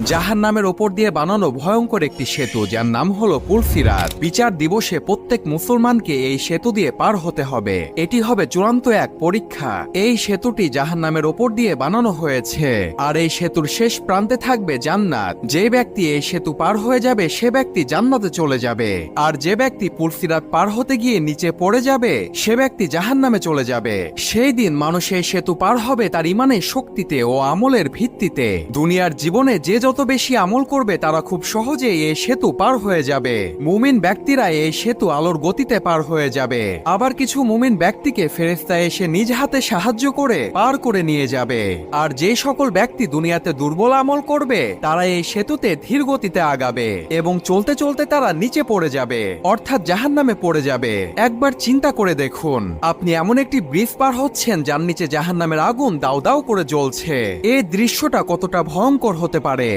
জাহান্নামের ওপর দিয়ে বানানো ভয়ঙ্কর একটি সেতু, যার নাম হলো পুলসিরাত। বিচার দিবসে প্রত্যেক মুসলমানকে এই সেতু দিয়ে পার হতে হবে। এটি হবে চূড়ান্ত এক পরীক্ষা। এই সেতুটি জাহান্নামের ওপর দিয়ে বানানো হয়েছে, আর এই সেতুর শেষ প্রান্তে থাকবে জান্নাত। যে ব্যক্তি এই সেতু পার হয়ে যাবে সে ব্যক্তি জান্নাতে চলে যাবে, আর যে ব্যক্তি পুলসিরাত পার হতে গিয়ে নিচে পড়ে যাবে সে ব্যক্তি জাহান্নামে চলে যাবে। সেই দিন মানুষ এই সেতু পার হবে তার ইমানের শক্তিতে ও আমলের ভিত্তিতে। দুনিয়ার জীবনে যে যত বেশি আমল করবে তারা খুব সহজেই এই সেতু পার হয়ে যাবে। মুমিন ব্যক্তিরা এই সেতু আলোর গতিতে পার হয়ে যাবে। আবার কিছু মুমিন ব্যক্তিকে ফেরেশতা এসে নিজ হাতে সাহায্য করে পার করে নিয়ে যাবে। আর যে সকল ব্যক্তি দুনিয়াতে দুর্বল আমল করবে তারা এই সেতুতে ধীর গতিতে আগাবে এবং চলতে চলতে তারা নিচে পড়ে যাবে, অর্থাৎ জাহান্নামে পড়ে যাবে। একবার চিন্তা করে দেখুন, আপনি এমন একটি ব্রিজ পার হচ্ছেন যার নিচে জাহান্নামের আগুন দাউ দাউ করে জ্বলছে। এই দৃশ্যটা কতটা ভয়ঙ্কর হতে পারে।